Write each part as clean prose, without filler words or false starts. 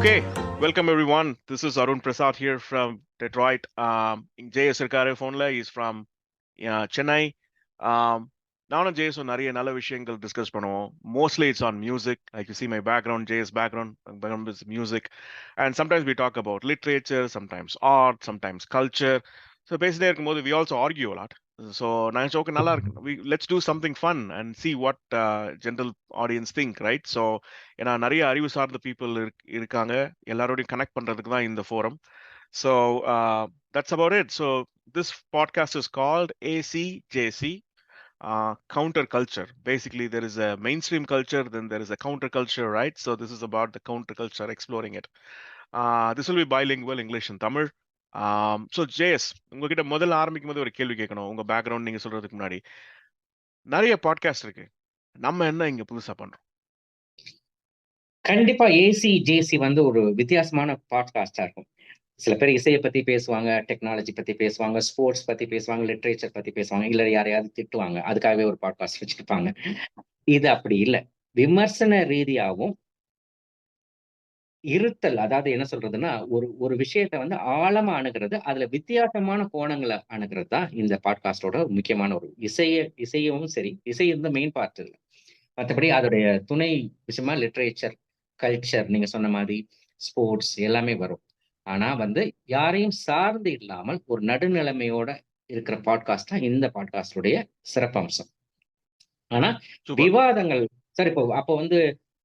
Okay, welcome everyone. This is Arun Prasaad here from Detroit. JS இருக்காரு ஃபோன்ல. He's from Chennai. Um, நானும் ஜேஸும் நிறைய நல்ல விஷயங்கள் டிஸ்கஸ் பண்ணுவோம். Mostly it's on music. Like you see my background, Jay's background is music. And sometimes we talk about literature, sometimes art, sometimes culture. So basically இருக்கும்போது we also argue a lot. So நான் okay நல்லா இருக்கு. Let's do something fun and see what general audience think, right? So ஏன்னா நிறைய அறிவு சார்ந்த people இருக்காங்க, எல்லாரோடையும் கனெக்ட் பண்றதுக்கு தான் இந்த forum. So that's about it. So this podcast is called ACJC counter culture. Basically there is a mainstream culture, then there is a counter culture, right? So this is about the counter culture, exploring it. This will be bilingual, English and Tamil. So JS, உங்ககிட்ட முதல்ல ஆரம்பிக்கும் போது ஒரு கேள்வி கேட்கணும். உங்க background நீங்க சொல்றதுக்கு முன்னாடி நிறைய பாட்காஸ்ட் இருக்கு, நம்ம என்ன இங்க புதுசா பண்றோம்? கண்டிப்பா ஏசிஜேசி வந்து ஒரு வித்தியாசமான பாட்காஸ்டா இருக்கும். சில பேர் இசையை பத்தி பேசுவாங்க, டெக்னாலஜி பத்தி பேசுவாங்க, ஸ்போர்ட்ஸ் பத்தி பேசுவாங்க, லிட்ரேச்சர் பத்தி பேசுவாங்க, இல்ல யாரையாவது திட்டுவாங்க, அதுக்காகவே ஒரு பாட்காஸ்ட் வச்சிருப்பாங்க. இது அப்படி இல்லை. விமர்சன ரீதியாகவும் இருத்தல், அதாவது என்ன சொல்றதுன்னா, ஒரு விஷயத்த வந்து ஆழமா அணுகிறது, அதுல வித்தியாசமான கோணங்களை அணுகிறது தான் இந்த பாட்காஸ்டோட முக்கியமான ஒரு இசையும் சரி, இசை இந்த மெயின் பார்ட் இல்லை. மற்றபடி அதோடைய துணை விஷயமா லிட்ரேச்சர், கல்ச்சர், நீங்க சொன்ன மாதிரி ஸ்போர்ட்ஸ் எல்லாமே வரும். ஆனா வந்து யாரையும் சார்ந்து இல்லாமல் ஒரு நடுநிலைமையோட இருக்கிற பாட்காஸ்ட் தான் இந்த பாட்காஸ்டுடைய சிறப்பம்சம். ஆனா விவாதங்கள் சார், இப்போ அப்போ வந்து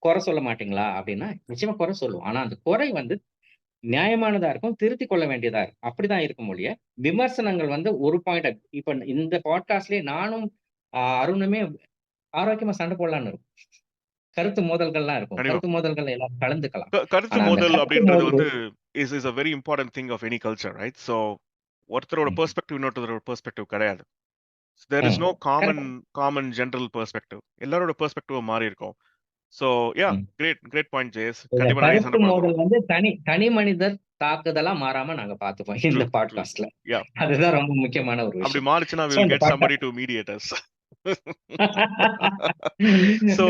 குறை சொல்ல மாட்டீங்களா அப்படின்னா நிச்சயமா குறை சொல்லுவோம். ஆனா அந்த குறை வந்து நியாயமானதா இருக்கும், திருத்தி கொள்ள வேண்டியதா இருக்கும். அப்படிதான் இருக்கும் மொழிய. விமர்சனங்கள் வந்து ஒரு பாயிண்ட். இப்ப இந்த பாட்காஸ்ட்லயே நானும் அருணுமே ஆரோக்கியமா சண்டை போடலான்னு இருக்கும். கருத்து மோதல்கள்லாம் இருக்கும். கருத்து மோதல்கள் எல்லாரும் கலந்துக்கலாம். கருத்து மோதல் அப்படின்றது வந்து is a very important thing of any culture, right? So ஒருத்தரோட பெர்ஸ்பெக்டிவ் இன்னொருத்தரோட பெர்ஸ்பெக்டிவ் கிடையாது. There is no common general perspective. எல்லாரோட பெர்ஸ்பெக்டிவ் மாறி இருக்கும். So yeah, great point, Jays. கண்டிப்பா நிறைய சண்டை போடுவோம். கருத்து மோதல் வந்து தனி மனிதர் தாக்குதலா மாறாம நாங்க பாத்துப்போம் இந்த பாட்காஸ்ட்ல. அதுதான் ரொம்ப முக்கியமான ஒரு விஷயம். அப்படி மாறுச்சுனா we will get somebody to mediate us. So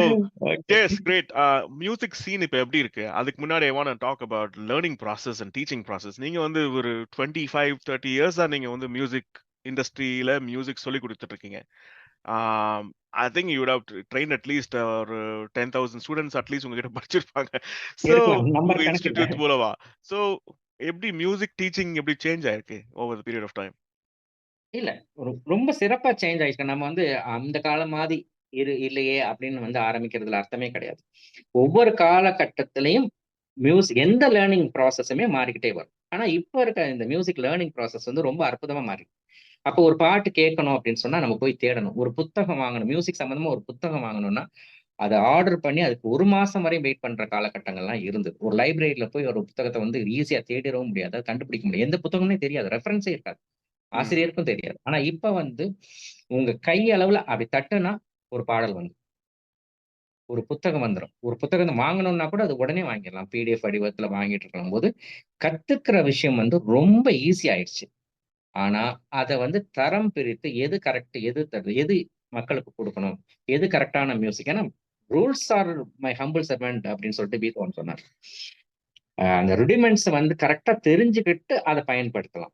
yes, great. Music scene இப்ப எப்படி இருக்கு? அதுக்கு முன்னாடி I want to talk about learning process and teaching process. நீங்க வந்து ஒரு 25-30 years நீங்க வந்து மியூசிக் இண்டஸ்ட்ரியில மியூசிக் சொல்லி கொடுத்துட்டு இருக்கீங்க. I think you would have trained at least 10,000 students at least உங்ககிட்ட படிச்சிருப்பாங்க. So இன்ஸ்டிடியூட் மூலமா. So எப்படி மியூசிக் டீச்சிங் எப்படி சேஞ்ச் ஆயிருக்கு over the period of time? இல்ல, ரொம்ப சிறப்பா சேஞ்ச் ஆயிடுச்சு. நம்ம வந்து அந்த காலம் மாதிரி இல்லையே அப்படின்னு வந்து ஆரம்பிக்கிறதுல அர்த்தமே கிடையாது. ஒவ்வொரு காலகட்டத்திலையும் எந்த லேர்னிங் ப்ராசஸுமே மாறிக்கிட்டே வரும். ஆனா இப்ப இருக்க இந்த மியூசிக் லேர்னிங் ப்ராசஸ் வந்து ரொம்ப அற்புதமா மாறி. அப்போ ஒரு பாட்டு கேட்கணும் அப்படின்னு சொன்னா நம்ம போய் தேடணும். ஒரு புத்தகம் வாங்கணும், மியூசிக் சம்பந்தமா ஒரு புத்தகம் வாங்கணும்னா அதை ஆர்டர் பண்ணி அதுக்கு 1 மாசம் வரையும் வெயிட் பண்ற காலகட்டங்கள்லாம் இருந்தது. ஒரு லைப்ரரியில போய் ஒரு புத்தகத்தை வந்து ஈஸியா தேடிடவும் முடியாது, கண்டுபிடிக்க முடியாது. எந்த புத்தகமே தெரியாது, ரெஃபரன்ஸே இருக்காது, ஆசிரியருக்கும் தெரியாது. ஆனா இப்ப வந்து உங்க கை அளவுல அப்படி தட்டுனா ஒரு பாடல் வந்து ஒரு புத்தகம் வந்துடும். ஒரு புத்தகத்தை வாங்கணும்னா கூட அது உடனே வாங்கிடலாம், பிடிஎஃப் வடிவத்துல வாங்கிட்டு இருக்கும் போது கத்துக்கிற விஷயம் வந்து ரொம்ப ஈஸி ஆயிடுச்சு. ஆனா அதை வந்து தரம் பிரித்து எது கரெக்ட், எது தருது, எது மக்களுக்கு கொடுக்கணும், எது கரெக்டான மியூசிக். ஏன்னா rules are my humble servant அப்படின்னு சொல்லிட்டு பீத்தோவன் சொன்னார். அந்த ருடிமெண்ட்ஸ் வந்து கரெக்டா தெரிஞ்சுக்கிட்டு அதை பயன்படுத்தலாம்.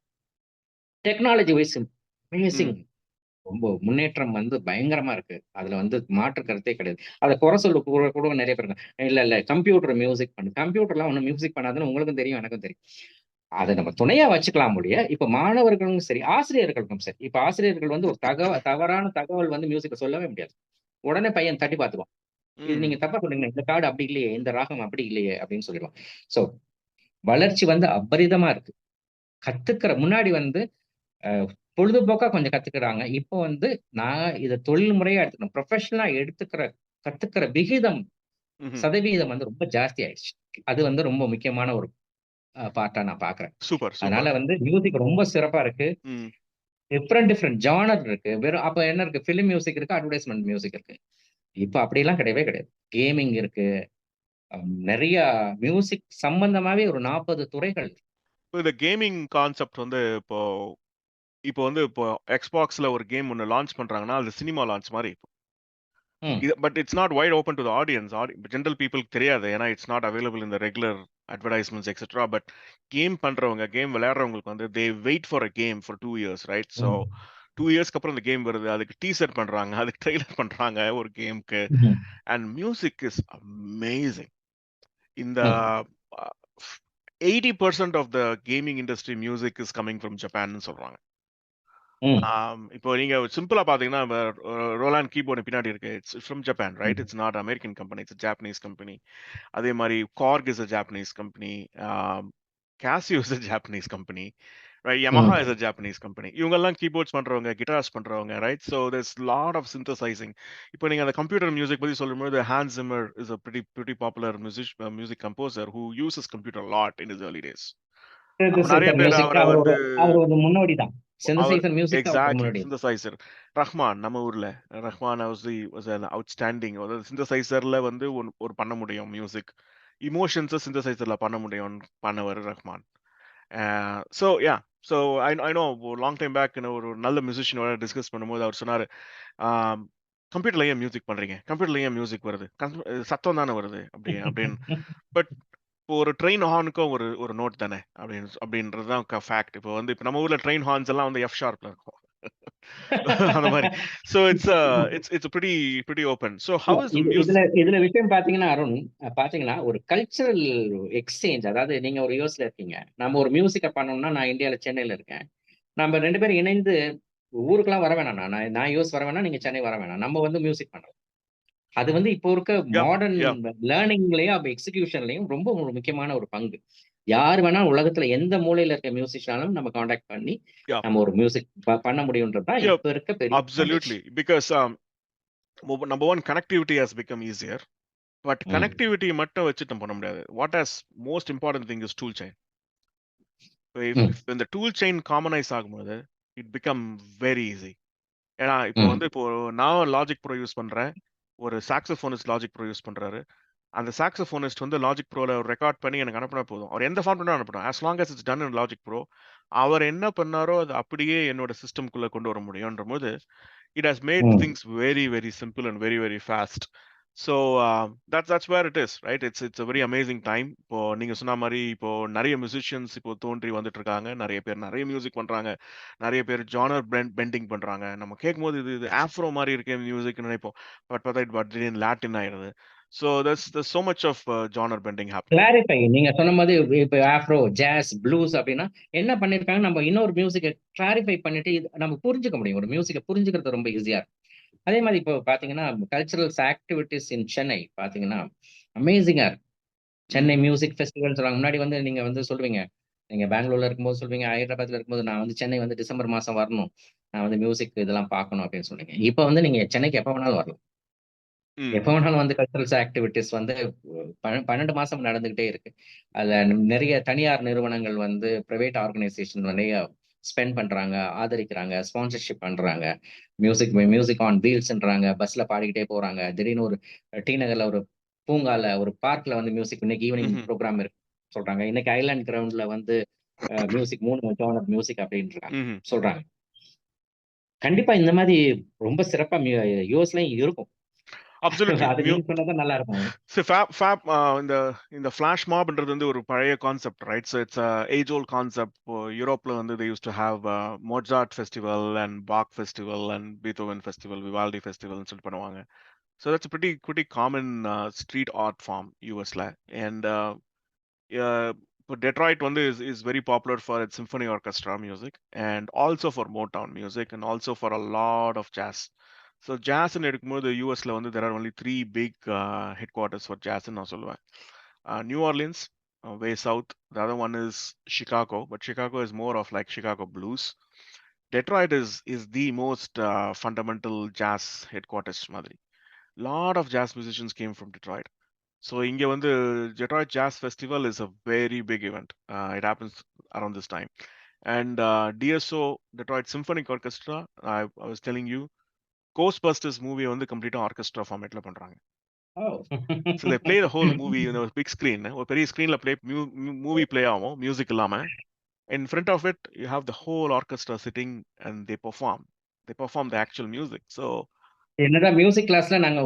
டெக்னாலஜி வைஸ் அமேசிங், ரொம்ப முன்னேற்றம் வந்து பயங்கரமா இருக்கு. அதுல வந்து மாற்று கருத்தே கிடையாது. அதை குறை சொல்ல கூட நிறைய பேர் இல்ல கம்ப்யூட்டர் மியூசிக் பண்ணு, கம்ப்யூட்டர்லாம் ஒன்னும் மியூசிக் பண்ணாதுன்னு உங்களுக்கும் தெரியும், எனக்கும் தெரியும். அதை நம்ம துணையா வச்சுக்கலாம் முடிய. இப்ப மாணவர்களும் சரி, ஆசிரியர்களுக்கும் சரி. இப்ப ஆசிரியர்கள் வந்து ஒரு தவறான தகவல் வந்து மியூசிக்க சொல்லவே முடியாது. உடனே பையன் தட்டி பார்த்துவான், இது நீங்க தப்பா சொல்றீங்க, இந்த கார்டு அப்படி இல்லையே, இந்த ராகம் அப்படி இல்லையே அப்படின்னு சொல்லிடுவான். சோ வளர்ச்சி வந்து அபரிதமா இருக்கு. கத்துக்கிற முன்னாடி வந்து பொழுதுபோக்கா கொஞ்சம் கத்துக்கிறாங்க. இப்போ வந்து நான் இதை தொழில் முறையா எடுத்துக்கணும், ப்ரொஃபஷனலா கத்துக்கிற விகிதம் சதவீதம் வந்து ரொம்ப ஜாஸ்தி ஆயிடுச்சு. அது வந்து ரொம்ப முக்கியமான ஒரு பார்ட்டா நான் பாக்குறேன். அதனால வந்து மியூசிக் ரொம்ப சிறப்பா இருக்கு. டிஃப்ரெண்ட் ஜானர் இருக்கு. வெறும் அப்ப என்ன இருக்கு, பிலிம் மியூசிக் இருக்கு, அட்வர்டைஸ்மெண்ட் மியூசிக் இருக்கு. இப்ப அப்படிலாம் கிடையவே கிடையாது. கேமிங் இருக்கு, நிறைய மியூசிக் சம்பந்தமாவே ஒரு 40 துறைகள். இந்த கேமிங் கான்செப்ட் வந்து இப்போ வந்து எக்ஸ்பாக்ஸ்ல ஒரு கேம் ஒன்று லான்ச் பண்றாங்கன்னா அது சினிமா லான்ச் மாதிரி. But it's not white open to the audience. General பீப்புளுக்கு தெரியாது, ஏன்னா it's not available in the regular advertisements, etc. But game பண்றவங்க, கேம் விளையாடுறவங்களுக்கு வந்து they wait for a game for 2 years, right? So 2 இயர்ஸ்க்கு அப்புறம் அந்த game வருது. அதுக்கு டீசர் பண்றாங்க, அதுக்கு ட்ரெய்லர் பண்றாங்க ஒரு கேம்க்கு. And music is amazing. இந்த 80% of the gaming industry music is coming from Japan ன்னு சொல்றாங்க. இப்போ நீங்க சிம்பிளா பாத்தீங்கன்னா ரோலாண்ட் கீபோர்டு பின்னாடி இருக்கு. It's from Japan, right? It's not American company, it's Japanese company. அதே மாதிரி Korg is a Japanese company, Casio is a Japanese company, right? Yamaha is a Japanese company. இவங்கெல்லாம் கீபோர்ட்ஸ் பண்றவங்க, கிட்டார்ஸ் பண்றவங்க, right? So there's lot of synthesizing. இப்போ நீங்க அந்த computer music பத்தி சொல்லும்போது Hans Zimmer is a pretty popular music composer who uses computer a lot in his early days. நிறைய synthesiser பேர் மியூசிக் அவரை அவர் வந்து ஒரு முன்னோடி தான். அவர் சிந்தசைசர் மியூசிக் அவர் எக்ஸாக்ட்லி முன்னோடி. சிந்தசைசர். ரஹ்மான் நம்ம ஊர்ல ரஹ்மான் வாஸ் an outstanding. அதாவது சிந்தசைசர்ல வந்து ஒரு பண்ண முடியும் மியூசிக், இமோஷன்ஸை சிந்தசைசர்ல பண்ண முடியும் பண்ணவர் Rahman. So yeah, so I know long time back ஒரு நல்ல மியூசிஷியனோட டிஸ்கஸ் பண்ணும்போது அவர் சொன்னார், கம்ப்யூட்டர்ல ஏன் மியூசிக் பண்றீங்க, கம்ப்யூட்டர்ல ஏன் மியூசிக் வருது, சத்தம் தானே வருது அப்படின்னு. பட் இப்போ ஒரு ட்ரெயின் ஹார்னுக்கும் ஒரு ஒரு நோட் தானே அப்படின்றது தான் ஃபேக்ட். இப்போ வந்து இப்போ நம்ம ஊர்ல ட்ரெயின் ஹார்ன்ஸ் எல்லாம் வந்து எஃப் ஷார்ப்ல இருக்கும். அந்த மாதிரி. So it's pretty open. So how is the music? இதுல விஷயம் பாத்தீங்கன்னா அருண், பாத்தீங்கன்னா ஒரு கல்ச்சரல் எக்ஸ்சேஞ்ச். அதாவது நீங்க ஒரு யூஎஸ்ல இருக்கீங்க, நம்ம ஒரு மியூசிக்க பண்ணோம்னா நான் இந்தியால சென்னையில இருக்கேன். நம்ம 2 பேரும் இணைந்து ஊருக்கெல்லாம் வர வேணாம். நான் யூஎஸ் வர வேணாம், நீங்க சென்னை வர வேணாம். நம்ம வந்து மியூசிக் பண்றோம். அது வந்து இப்போ இருக்க Yeah, மாடர்ன் yeah, லேர்னிங்லயும் அப்ப எக்ஸிகியூஷன்லயும் ரொம்ப ஒரு முக்கியமான ஒரு பங்கு. யார் வேணா உலகத்துல எந்த மூலையில இருக்க மியூசிஷியனாலும் நம்ம காண்டாக்ட் பண்ணி yeah, நம்ம ஒரு மியூசிக் பண்ண முடியும்ன்றது தான் yeah, இப்ப இருக்க பெரிய advantage. absolutely. Because number one, connectivity has become easier. But connectivity மட்டும் வச்சுட்டு நம்ம பண்ண முடியாது. What has most important thing is tool chain. If when the tool chain commonize ஆகும்போது it become very easy. ஏன்னா இப்போ நான் லாஜிக் ப்ரோ யூஸ் பண்றேன், ஒரு சாக்ஸோஃபோனிஸ்ட் லாஜிக் ப்ரோ யூஸ் பண்றாரு. அந்த சாக்ஸோஃபோனிஸ்ட் வந்து லாஜிக் ப்ரோல ரெக்கார்ட் பண்ணி எனக்கு அனுப்பினா போதும். அவர் எந்த ஃபார்ம் அனுப்பணும், as long as it's done in logic bro. அவர் என்ன பண்ணாரோ அது அப்படியே என்னோட சிஸ்டம்குள்ள கொண்டு வர முடியும்ன்ற போது it has made things very, very simple and very, very fast. So that's where it is, right? It's a very amazing time. இப்போ நீங்க சொன்ன மாதிரி இப்போ நிறைய மியூசிஷியன்ஸ் இப்போ தோன்றி வந்துட்டு இருக்காங்க. நிறைய பேர் நிறைய மியூசிக் பண்றாங்க, நிறைய பேர் ஜானர் பெண்டிங் பண்றாங்க. நம்ம கேட்கும்போது இது ஆஃப்ரோ மாதிரி இருக்கே மியூசிக்னு நினைப்போம். பட் பார்த்தா திடீர்னு லாட்டின் ஆயிடுது. So there's so much of genre bending happening. Clarify, நீங்க சொன்ன மாதிரி இப்ப ஆஃப்ரோ, ஜாஸ், ப்ளூஸ் அப்படின்னா என்ன பண்ணிருக்காங்க, நம்ம இன்னொரு மியூசிக்கை கிளாரிஃபை பண்ணிட்டு நம்ம புரிஞ்சுக்க முடியும். ஒரு மியூசிக்கை புரிஞ்சுக்கிறது ரொம்ப ஈஸியா இருக்கும். அதே மாதிரி இப்போ பாத்தீங்கன்னா கல்ச்சரல்ஸ் ஆக்டிவிட்டிஸ் இன் சென்னை பாத்தீங்கன்னா அமேசிங்கா இருக்கு. சென்னை மியூசிக் ஃபெஸ்டிவல் சொல்றாங்க. முன்னாடி வந்து நீங்க வந்து சொல்லுவீங்க, நீங்க பெங்களூர்ல இருக்கும்போது சொல்லுவீங்க, ஹைதராபாத்ல இருக்கும்போது நான் வந்து சென்னை வந்து டிசம்பர் மாசம் வரணும், நான் வந்து மியூசிக் இதெல்லாம் பார்க்கணும் அப்படின்னு சொல்லுவீங்க. இப்போ வந்து நீங்க சென்னைக்கு எப்ப வேணாலும் வரலாம். எப்ப வேணாலும் வந்து கல்ச்சரல்ஸ் ஆக்டிவிட்டிஸ் வந்து 12 மாசம் நடந்துகிட்டே இருக்கு. அதுல நிறைய தனியார் நிறுவனங்கள் வந்து பிரைவேட் ஆர்கனைசேஷன் நிறைய ஸ்பெண்ட் பண்றாங்க, ஆதரிக்கிறாங்க, ஸ்பான்சர்ஷிப் பண்றாங்க. மியூசிக் ஆன் வீல்ஸ்ன்றாங்க, பஸ்ல பாடிக்கிட்டே போறாங்க. திடீர்னு ஒரு டி நகர்ல ஒரு பூங்கால ஒரு பார்க்ல வந்து மியூசிக் இன்னைக்கு ஈவினிங் ப்ரோக்ராம் இருக்கு சொல்றாங்க. இன்னைக்கு ஐலாண்ட் கிரவுண்ட்ல வந்து மியூசிக் 3 ஜானர் மியூசிக் அப்படின்னு சொல்றாங்க. கண்டிப்பா இந்த மாதிரி ரொம்ப சிறப்பா யூஎஸ்லயும் இருக்கும். Absolutely. அது நீங்க சொன்னதான் நல்லா இருக்கும். So இந்த ஃபிளாஷ் மாப்ன்றது வந்து ஒரு பழைய concept, right? So it's age old concept. இப்போ யூரோப்ல வந்து they used to have Mozart festival and Bach festival and Beethoven festival, Vivaldi ஃபெஸ்டிவல்னு சொல்லி பண்ணுவாங்க. So that's pretty common street art form யூஎஸ்ல. அண்ட் இப்போ டெட்ராய்ட் வந்து is very popular for its symphony orchestra music and also for Motown music and also for a lot of jazz. So ஜாஸ்ன்னு எடுக்கும்போது யூஎஸ்ல வந்து there are only 3 big headquarters for jazz நான் சொல்லுவேன். New Orleans, way south. The other one is Chicago, but Chicago is more of like Chicago blues. Detroit is the most fundamental jazz headquarters மாதிரி. Lot of jazz musicians came from Detroit. So இங்க வந்து Detroit Jazz Festival is a very big event. It happens around this time. And DSO, Detroit Symphonic Orchestra, I was telling you, Ghostbusters movie வந்து கம்ப்ளீட்டா orchestra ஃபார்மேட்ல பண்றாங்க. So they play the whole movie in a big screen. ஒரு பெரிய ஸ்கிரீன்ல play movie play ஆகும் music இல்லாம. In front of it, you have the whole orchestra sitting and they perform. They perform the actual music. So என்னதான் music கிளாஸ்ல நாங்க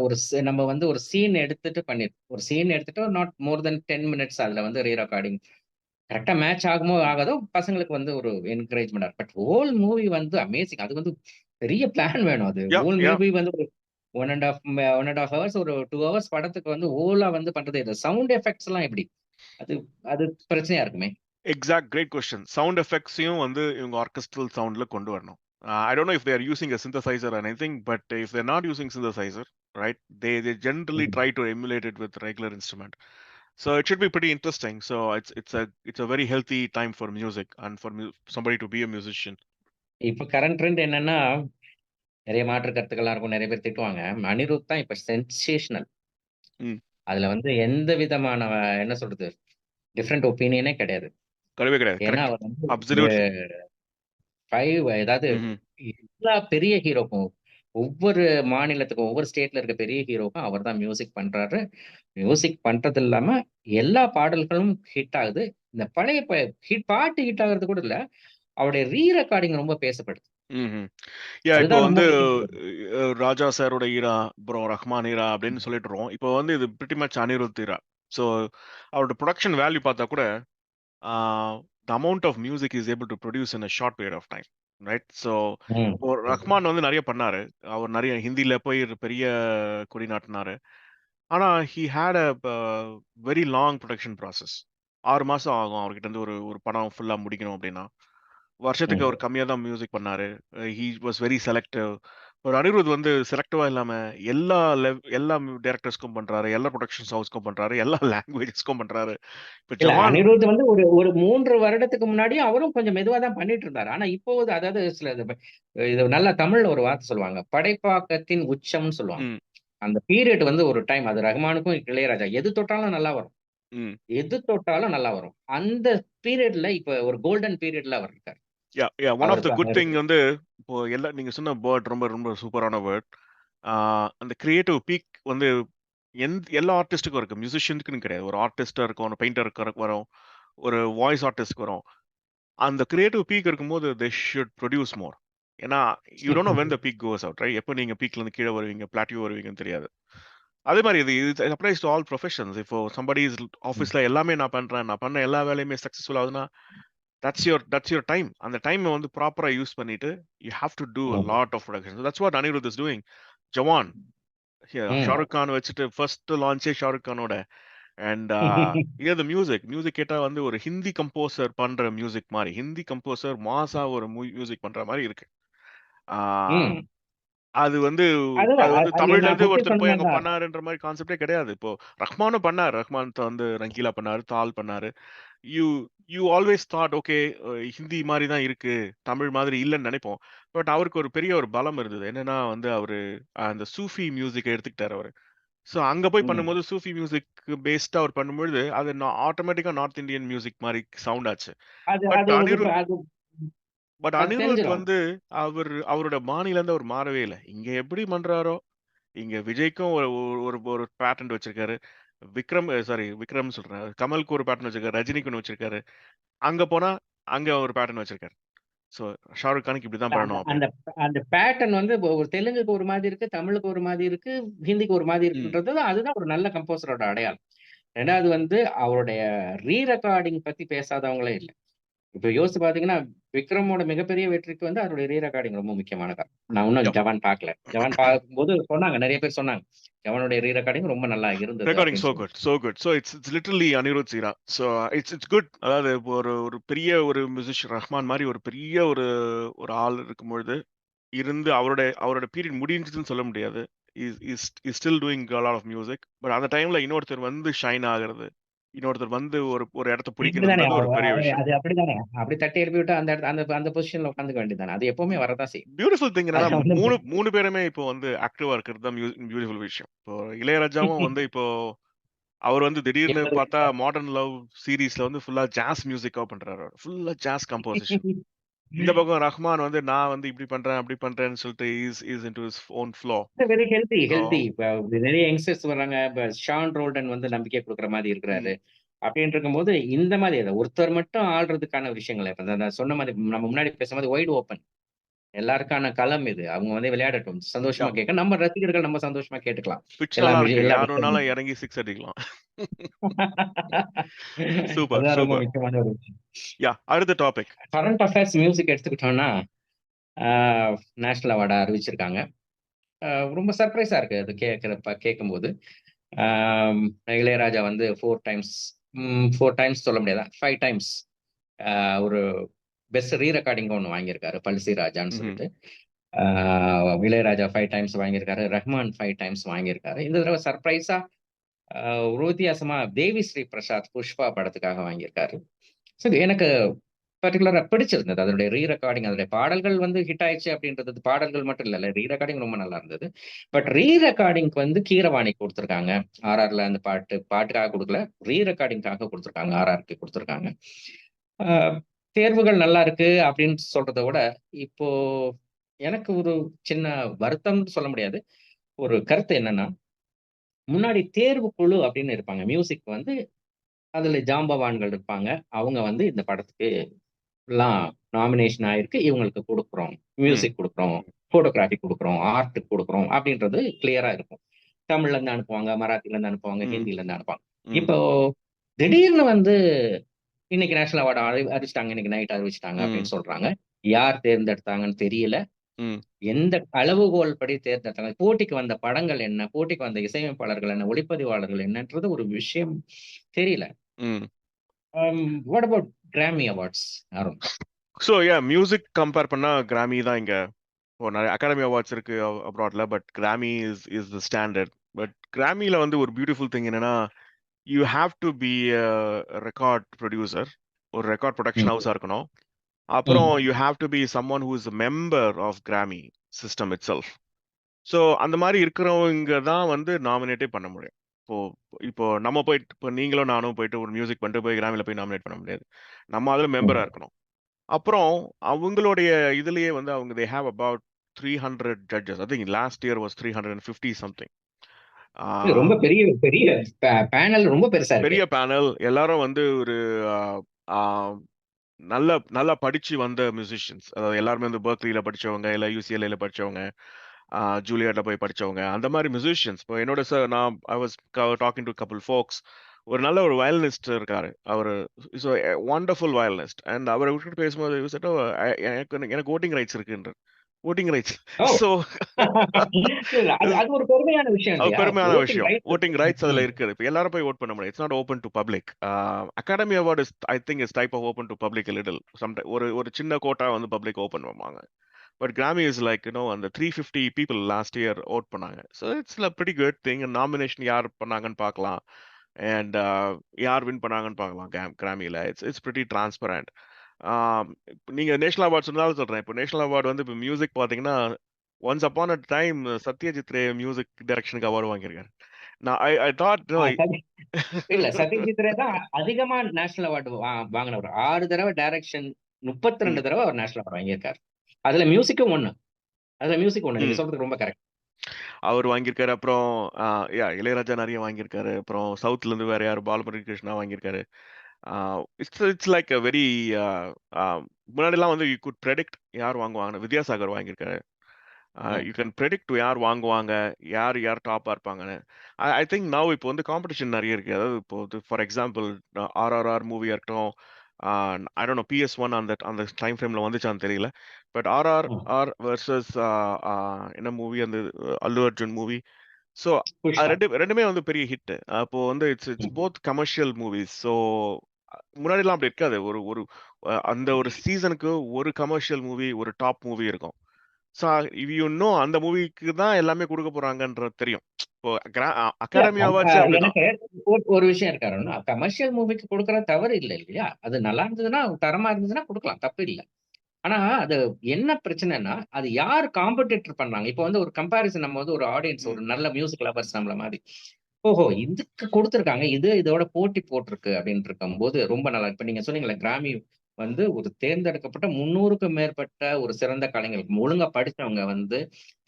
நம்ம வந்து ஒரு சீன் எடுத்துட்டு பண்ணிருக்கோம். ஒரு சீன் எடுத்துட்டு நாட் மோர் தென் 10 மினிட்ஸ் அதுல வந்து ரீ ரெக்கார்டிங் கரெக்ட்டா மேட்ச் ஆகுமோ ஆகாதோ பசங்களுக்கு வந்து ஒரு என்கரேஜ்மென்ட். பட் ஹோல் மூவி வந்து அமேசிங். அது வந்து பெரிய பிளான் வேணும் அது. யா ஹோல் யா மூவி வந்து ஒரு 1 1/2 ஹவர்ஸ் ஒரு 2 ஹவர்ஸ் படத்துக்கு வந்து ஹோலா வந்து பண்றது இது. சவுண்ட் எஃபெக்ட்ஸ் எல்லாம் எப்படி? அது அது பிரச்சனையா இருக்குமே. Exact great question. சவுண்ட் எஃபெக்ட்ஸையும் வந்து இவங்க ஆர்கெஸ்ட்ரல் சவுண்ட்ல கொண்டு வரணும். I don't know if they are using a synthesizer or anything, but if they're not using synthesizer, right, they generally ம். try to emulate it with regular instrument. So it should be pretty interesting. So it's a very healthy time for music and for somebody to be a musician. இப்ப current trend என்னன்னா, நெறைய மாற்று கருத்துக்கள்லாம் இருக்கும். நெறைய பேர் திட்டுவாங்க. அனிருத் தான் இப்ப சென்சேஷனல். ம். அதுல வந்து எந்த விதமான என்ன சொல்றது? டிஃபரண்ட் ஒப்பீனியனே கிடையாது. கிடையவே கிடையாது. ஏன்னா கரெக்ட். அவர் வந்து அப்சல்யூட்லி. 5 ஏதாவது ம்ஹ்ம். எல்லா பெரிய ஹீரோக்கும் ஒவ்வொரு மாநிலத்துக்கும், ஒவ்வொரு ஸ்டேட்ல இருக்க பெரிய ஹீரோக்கும் அவர் தான் மியூசிக் பண்றாரு. மியூசிக் பண்றது இல்லாம எல்லா பாடல்களும் ஹிட் ஆகுது. இந்த பழைய பாட்டு ஹிட் ஆகுறது கூட இல்ல. அவருடைய ரெக்கார்டிங் ரொம்ப பேசப்படுது. ம்ஹ்ம். யா இப்போ அதுதான் ரொம்ப வந்து முக்கியம். ராஜா சாரோட ஈரா, அப்புறம் ரஹ்மான் ஈரா அப்படின்னு சொல்லிட்டுறோம். இப்போ வந்து இது பிரிட்டி மச் அனிருத் ஈரா. ஸோ அவரோட புரொடக்ஷன் வேல்யூ பார்த்தா கூட the amount of music he is able to produce in a short period of time, right? So ம். இப்போ ரஹ்மான் வந்து நிறைய பண்ணாரு. அவர் நிறைய ஹிந்தில போய் பெரிய கொடி நாட்டினாரு. ஆனா he had a very long production process. 6 மாசம் ஆகும் அவர்கிட்ட இருந்து ஒரு ஒரு படம் ஃபுல்லா முடிக்கணும் அப்படின்னா. வருஷத்துக்கு ம். அவர் கம்மியா தான் மியூசிக் பண்ணாரு. He was very selective. ஒரு அனிருத் வந்து செலக்டிவா இல்லாம எல்லா டைரக்டர்ஸ்க்கும் பண்றாரு. எல்லா புரொடக்ஷன்ஸ் ஹவுஸ்க்கும் பண்றாரு. எல்லா லாங்குவேஜஸ்க்கும் பண்றாரு. இப்ப இல்ல ஜவான். அனிருத் வந்து ஒரு 3 வருடத்துக்கு முன்னாடியும் அவரும் கொஞ்சம் மெதுவா தான் பண்ணிட்டு இருந்தாரு. ஆனா இப்போ அதாவது சில இது நல்லா தமிழ்ல ஒரு வார்த்தை சொல்லுவாங்க. படைப்பாக்கத்தின் உச்சம்னு சொல்லுவாங்க. ம், அந்த பீரியட் வந்து ஒரு டைம் அது ரஹ்மானுக்கும், இளையராஜா எது தொட்டாலும் நல்லா வரும். ம். எது தொட்டாலும் நல்லா வரும். அந்த பீரியட்ல இப்ப ஒரு கோல்டன் பீரியட்ல அவர் இருக்காரு. Yeah! Yeah! One of the அவருக்கு குட் திங் அனிருத். வந்து இப்போ நீங்க சொன்ன வேர்ட் ரொம்ப ரொம்ப சூப்பரான வேர்ட். ஆ அந்த கிரியேட்டிவ் பீக் வந்து எல்லா ஆர்டிஸ்ட்டுக்கும் இருக்கு. மியூசிஷியனுக்குன்னு கிடையாது. ஒரு ஆர்டிஸ்ட்டா இருக்கும், ஒரு பெயிண்டருக்கு வரும், ஒரு வாய்ஸ் ஆர்டிஸ்ட்க்கு வரும். அந்த கிரியேட்டிவ் பீக் இருக்கும்போது தே ஷுட் ப்ரொடியூஸ் மோர். ஏன்னா you don't know when the peak goes out, right? எப்போ நீங்க பீக்ல இருந்து கீழ வருவீங்க, பிளாட்யூ வருவீங்கன்னு தெரியாது. அதே மாரி இது இது அப்ளைஸ் டூ ஆல் ப்ரொஃபஷன்ஸ். இப்போ சம்படி இஸ் ம். ஆஃபீஸ்ல எல்லாமே நான் பண்றேன். நான் பண்ண எல்லா வேலையுமே சக்சஸ்ஃபுல் ஆகுதுன்னா, தட்ஸ் யுவர் டைம். அந்த டைம வந்து ப்ராப்பரா யூஸ் பண்ணிட்டு, you have to do a hmm. Lot of production. That's what Anirudh is doing. Jawan, hmm. Shahrukh Khan வச்சுட்டு ஃபர்ஸ்ட் லான்ச்சே ஷாருக் கானோட. அண்ட் ஹியர் த மியூசிக் கேட்டா வந்து ஒரு ஹிந்தி கம்போசர் பண்ற மியூசிக் மாரி. ஹிந்தி கம்போசர் மாஸா ஒரு மியூசிக் பண்ற மாரி இருக்கு. ஆ ம். அது வந்து அது அதுதான். வந்து அது தமிழ்ல நான் இருந்து ஃபர்ஸ்ட்டே ஒருத்தர் சொன்ன போய் மாரி அங்க தான். பண்ணாருன்ற மாரி கான்செப்ட்டே கிடையாது. இப்போ ரஹ்மானும் பண்ணாரு. ரஹ்மான் வந்து ரங்கீலா பண்ணாரு, தால் பண்ணாரு. You you always thought okay, Hindi மாரி தான் இருக்கு. தமிழ் மாதிரி இல்லன்னு நெனைப்போம். பட் அவருக்கு ஒரு பெரிய ஒரு பலம் இருந்தது. என்னன்னா வந்து அவரு அந்த சூஃபி மியூசிக்க எடுத்துக்கிட்டாரு அவரு. ஸோ அங்க போய் ம். பண்ணும்போது சூஃபி மியூசிக் பேஸ்டா அவர் பண்ணும்பொழுது, அது ஆட்டோமேட்டிக்கா நார்த் இந்தியன் மியூசிக் மாரி சவுண்ட் ஆச்சு. அது பட் அது ஒரு அனிருத் அது பட் அது அனிருத் தெரிஞ்சிரும். வந்து அவரோட பாணியிலருந்து அவர் மாறவே இல்ல. இங்க எப்படி பண்றாரோ, இங்க விஜய்க்கும் ஒரு ஒரு ஒரு பேட்டர்ன் வச்சிருக்காரு. விக்ரம் சொல்றேன். கமலுக்கு ஒரு பேட்டர்ன் வச்சிருக்காரு. ரஜினிக்கு ஒண்ணு வச்சிருக்காரு. அங்க போனா, அங்க ஒரு பேட்டர்ன் வச்சிருக்காரு. ஸோ ஷாருக் கானுக்கு இப்படிதான் அந்த பண்ணணும் அந்த அப்படின்னு. அந்த பேட்டர்ன் வந்து ஒரு தெலுங்குக்கு ஒரு மாதிரி இருக்கு, தமிழுக்கு ஒரு மாதிரி இருக்கு, ஹிந்திக்கு ஒரு மாதிரி ம். இருக்குன்றது அதுதான் ஒரு நல்ல கம்போசரோட அடையாளம். 2வது வந்து அவருடைய ரெக்கார்டிங் பத்தி பேசாதவங்களே இல்ல. இப்ப யோசிச்சு பார்த்தீங்கன்னா, விக்ரமோட மிகப்பெரிய வெற்றிக்கு வந்து அவருடைய ரெக்கார்டிங் ரொம்ப முக்கியமான காரணம். நான் இன்னும் யா. ஜவான் பார்க்கல. ஜவான் பார்க்கும்போது சொன்னாங்க, நெறைய பேர் சொன்னாங்க. ஜவானுடைய ரெக்கார்டிங் ரொம்ப நல்லா இருந்தது ரெக்கார்டிங் அப்படின்னு சோ சொல்லி. Good, so good. So it's literally Anirudh சீரா. So it's good. அதாவது ஒரு ஒரு பெரிய ஒரு மியூசிஷியன் ரஹ்மான் மாரி ஒரு பெரிய ஒரு ஒரு ஆள் இருக்கும்பொழுது, இருந்து அவரோட அவரோட பீரியட் முடிஞ்சுதுன்னு சொல்ல முடியாது. Is still doing a lot of music. But அந்த டைம்ல இன்னொருத்தர் வந்து ஷைன் ஆகுறது, இன்னொருத்தர் வந்து ஒரு ஒரு இடத்த இப்படிதானே பிடிக்கிறதுன்றது ஒரு பெரிய விஷயம். அது அப்படிதானே. அப்படி தட்டி எழுப்பி விட்டு அந்த அந்த அந்த பொசிஷன்ல உட்காந்துக்க வேண்டியது தானே. அது எப்பவுமே வரத்தான் செய்யும். பியூட்டிஃபுல் திங் என்னன்னா அதுல வந்து 3 பேருமே இப்போ வந்து ஆக்டிவா இருக்கிறது தான் பியூட்டிஃபுல் விஷயம். இப்போ இளையராஜாவும் வந்து இப்போ அவர் வந்து திடீர்னு 80 பார்த்தா மாடர்ன் லவ் சீரிஸ்ல வந்து ஃபுல்லா ஜாஸ் மியூசிக்கா பண்றாரு அவரு. ஃபுல்லா ஜாஸ் கம்போசிஷன். இந்த பக்கம் ரஹ்மான் வந்து நான் வந்து இப்படி பண்றேன், அப்படி பண்றேன்னு சொல்லிட்டு is into his own flow. Very healthy so healthy. இப்ப நிறைய யங்ஸ்டர்ஸ் வர்றாங்க. இப்ப ஷான் ரோல்டன் வந்து நம்பிக்கை குடுக்குற மாரி இருக்கிறாரு. ம். அப்படின்னு இருக்கும்போது, இந்த மாரி ஒருத்தர் மட்டும் ஆள்றதுக்கான விஷயங்கள் இப்ப நான் சொன்ன மாரி நம்ம முன்னாடி பேசும்போது வைட் ஓப்பன். எல்லாருக்கான களம் இது. அவங்க வந்து விளையாடட்டும். சந்தோஷமா Yeah. கேட்க நம்ம ரசிகர்கள் நம்ம சந்தோஷமா கேட்டுக்கலாம். பிட்ச் எல்லா நல்லா இருக்கு. எல்லா யார் வேணாலும் விஷயங்களும். இறங்கி சிக்ஸ் அடிக்கலாம். சூப்பர், அதான் ரொம்ப சூப்பர். முக்கியமான ஒரு விஷயம். யா, அடுத்த டாபிக். கரண்ட் அஃபேர்ஸ் மியூசிக் எடுத்துக்கிட்டோம்னா, நேஷனல் அவார்டா அறிவிச்சிருக்காங்க. ரொம்ப சர்ப்ரைஸா இருக்கு அது கேட்கும்போது. ஆம், இளையராஜா வந்து 4 டைம்ஸ் 4 டைம்ஸ் சொல்ல முடியாதா? 5 டைம்ஸ் ஒரு பெஸ்ட் ரீ ரெக்கார்டிங் ஒண்ணு வாங்கியிருக்காரு. பல்சி ராஜான்னு ம்ஹ்ம். சொல்லிட்டு. இளையராஜா 5 டைம்ஸ் வாங்கியிருக்காரு. ரஹ்மான் 5 டைம்ஸ் வாங்கியிருக்காரு. இந்த தடவ சர்ப்ரைஸா ஒரு வித்தியாசமா தேவி ஸ்ரீ பிரசாத் புஷ்பா படத்துக்காக வாங்கியிருக்காரு. ஸோ எனக்கு பர்ட்டிகுலரா பிடிச்சிருந்தது. அதனுடைய ரீ ரெக்கார்டிங் அதனுடைய பாடல்கள் வந்து ஹிட் ஆயிடுச்சு அப்படின்றது பாடல்கள் மட்டும் இல்ல. ரீ ரெக்கார்டிங் ரொம்ப நல்லா இருந்தது. பட் ரீ ரெக்கார்டிங்க்கு வந்து கீரவாணி குடுத்துருக்காங்க. ஆர்ஆர்ல அந்த பாட்டுக்காக குடுக்கல. ரீ ரெக்கார்டிங்காக குடுத்துருக்காங்க. ஆர்ஆர்க்கு குடுத்துருக்காங்க. அ தேர்வுகள் நல்லா இருக்கு அப்படின்னு சொல்றத விட, இப்போ எனக்கு ஒரு சின்ன வருத்தம்னு சொல்ல முடியாது. ஒரு கருத்து என்னன்னா, முன்னாடி தேர்வு குழு அப்படின்னு இருப்பாங்க. மியூசிக் வந்து அதுல ஜாம்பவான்கள் இருப்பாங்க. அவங்க வந்து இந்த படத்துக்கு எல்லாம் நாமினேஷன் ஆயிருக்கு. இவங்களுக்கு குடுக்குறோம். ம். மியூசிக் குடுக்குறோம். ஃபோட்டோகிராஃபி குடுக்குறோம். ஆர்ட்க்கு குடுக்குறோம். அப்படின்றது கிளியரா இருக்கும். தமிழ்ல இருந்து அனுப்புவாங்க. மராத்தில இருந்து அனுப்புவாங்க. ம். ஹிந்தில இருந்து அனுப்புவாங்க. ம். இப்போ திடீர்னு வந்து இன்னைக்கு நேஷனல் அவார்ட் அறிவிச்சுட்டாங்க. இன்னைக்கு நைட் அறிவிச்சுட்டாங்க ம். அப்படின்னு சொல்றாங்க. யார் தேர்ந்தெடுத்தாங்கன்னு தெரியல. ம். எந்த அளவுகோல் படி தேர்ந்தெடுத்தாங்க? போட்டிக்கு வந்த படங்கள் என்ன? போட்டிக்கு வந்த இசையமைப்பாளர்கள் என்ன? ஒளிப்பதிவாளர்கள் என்னன்றது ஒரு விஷயம் தெரியல. Hmm. What about Grammy awards Arun? So music compare பண்ணா கிராமி தான் இங்க. இப்போ நிறைய அகாடமி அவார்ட்ஸ் இருக்கு அப்ராட்ல, but Grammy is the standard. But கிராமில வந்து ஒரு பியூட்டிஃபுல் திங் என்னன்னா, you have to be record producer, ஒரு ரெக்கார்ட் ப்ரொடக்ஷன் ம், ஹவுஸா இருக்கணும். அப்புறம் hmm. You have to be someone who is member of Grammy system itself. So அந்த மாதிரி இருக்கிறவங்க தான் வந்து நாமினேட்டே பண்ண முடியும். இப்போ இப்போ நம்ம போயிட்டு, இப்போ நீங்களும் நானும் போயிட்டு ஒரு மியூசிக் பண்ணிட்டு போய் கிராமில போய் நாமினேட் பண்ண முடியாது. நம்ம அதில் மெம்பரா ம். இருக்கணும். அப்புறம் அவங்களுடைய இதுலயே வந்து அவங்க they have about 300 judges. I think last year was 350 something. இது ரொம்ப ஆஹ் பெரிய பெரிய பேனல் ரொம்ப பெருசா இருக்கே. பெரிய பேனல். எல்லாரும் வந்து ஒரு ஆஹ் ஆஹ் நல்ல நல்லா படிச்சு வந்த மியூசிஷியன்ஸ். அதாவது எல்லாருமே வந்து பெர்க்லில படிச்சவங்க, இல்ல யூசிஎல்ஏல படிச்சவங்க, ஜூலியர்ல போய் படிச்சவங்க, அந்த மாதிரி மியூசிஷியன்ஸ். இப்போ என்னோட நான் I was talking to couple folks. ஒரு நல்ல ஒரு வயலினிஸ்ட் இருக்காரு அவரு. So wonderful violinist. அண்ட் அவரை விட்டுட்டு பேசும்போது he said, "Oh, எனக்கு எனக்கு ஓட்டிங் ரைட்ஸ் இருக்குன்ற ஓட்டிங் ரைட்ஸ்." ஓ! ஸோ இல்ல அது அது ஒரு பெருமையான விஷயம் அது இல்லையா? பெருமையான ஓட்டிங் விஷயம். ரைட்ஸ் இருக்கு. ஓட்டிங் ரைட்ஸ் அதுல ம். இருக்குது. இப்ப எல்லாரும் போய் ஓட் பண்ண முடியாது. It's not open to public. Academy award is I think is type of open to public little. ஒரு ஒரு சின்ன கோட்டா வந்து பப்ளிக் ஓப்பன் பண்ணுவாங்க. பட் கிராமி இஸ் லைக் அந்த 350 பீப்புள் லாஸ்ட் இயர் ஓட் பண்ணாங்க. So it's pretty good thing. Nomination யார் பண்ணாங்கன்னு பார்க்கலாம். அண்ட் யார் வின் பண்ணாங்கன்னு பார்க்கலாம். கிராமியில் இட்ஸ் இட்ஸ் பிரிட்டி டிரான்ஸ்பரண்ட். நீங்க நேஷனல் அவார்ட் சொன்னாலும் சொல்றேன். இப்போ நேஷனல் அவார்டு வந்து இப்போ மியூசிக் பார்த்தீங்கன்னா, once upon a time Satyajit Ray music டைரக்ஷனுக்கு அவார்டு வாங்கியிருக்காரு. நான் ஐ ஐ தாட் சரி. இல்ல சத்யஜித் ரே தான் அதிகமா நேஷனல் அவார்டு வாங்கினவர். 6 தடவை டைரக்ஷன், 32 தடவை அவர் நேஷனல் அவார்டு வாங்கியிருக்காரு. அதுல மியூசிக்கும் ஒண்ணு. அதுல மியூசிக் ஒண்ணு. நீங்க சொல்றது ரொம்ப கரெக்ட். அவர் வாங்கியிருக்காரு. அப்புறம் இளையராஜா நிறைய வாங்கியிருக்காரு. அப்புறம் சவுத்ல இருந்து வேற யார், பாலமுருகன் கிருஷ்ணா வாங்கியிருக்காரு. It's it's like a very முன்னாடிலாம் வந்து யூ குட் ப்ரெடிக்ட் யார் வாங்குவாங்கன்னு. வித்யாசாகர் வாங்கியிருக்காரு. ம். யூ கேன் ப்ரெடிக்ட் யார் வாங்குவாங்க, யார் யார் டாப்பா இருப்பாங்கன்னு. ஐ திங்க் நவ் இப்போ வந்து காம்படிஷன் நிறைய இருக்கு. அதாவது இப்போ ஃபார் எக்ஸாம்பிள் ஆர்ஆர்ஆர் மூவியா இருக்கட்டும். ஐ டோன்ட் நோ PS1 அந்த அந்த டைம் ஃப்ரேம்ல வந்துச்சான்னு தெரியல. பட் ம். ஆர்ஆர்ஆர் வெர்சஸ் என்ன மூவி அந்த அல்லு அர்ஜுன் மூவி. ஸோ புஷ்பா. ரெண்டுமே வந்து பெரிய ஹிட். அப்போ வந்து இட்ஸ் இட்ஸ் ம். Both commercial movies. ஸோ முன்னாடிலாம் அப்படி இருக்காது. ஒரு ஒரு அந்த ஒரு சீசனுக்கு ஒரு கமர்ஷியல் மூவி, ஒரு டாப் மூவி இருக்கும். ஸோ இவ் யூ நோ அந்த மூவிக்கு தான் எல்லாமே கொடுக்க போறாங்கன்றது தெரியும். இப்போ இல்ல அகாடமி அவார்ட்ஸே அப்படிதான். எனக்கு ஒரு விஷயம் இருக்கு அருண். கமர்ஷியல் மூவிக்கு குடுக்குறது தவறு இல்ல இல்லையா? அது நல்லா இருந்ததுன்னா, தரமா இருந்ததுன்னா குடுக்கலாம். தப்பு இல்ல. ஆனா, அது என்ன பிரச்சனைன்னா, அது யார் காம்படிட்டர் பண்றாங்க? இப்ப வந்து ஒரு கம்பேரிசன் நம்ம வந்து ஒரு ஆடியன்ஸ் ம். ஒரு நல்ல மியூசிக் லவர்ஸ் நம்மள மாரி. ஓஹோ! இதுக்கு குடுத்துருக்காங்க. இது இதோட போட்டி போட்டிருக்கு அப்படின்னு இருக்கும்போது ரொம்ப நல்லா இப்ப நீங்க சொன்னீங்கல்ல, கிராமி வந்து ஒரு தேர்ந்தெடுக்கப்பட்ட 300க்கும் மேற்பட்ட ஒரு சிறந்த கலைஞர்கள், ஒழுங்கா படிச்சவங்க வந்து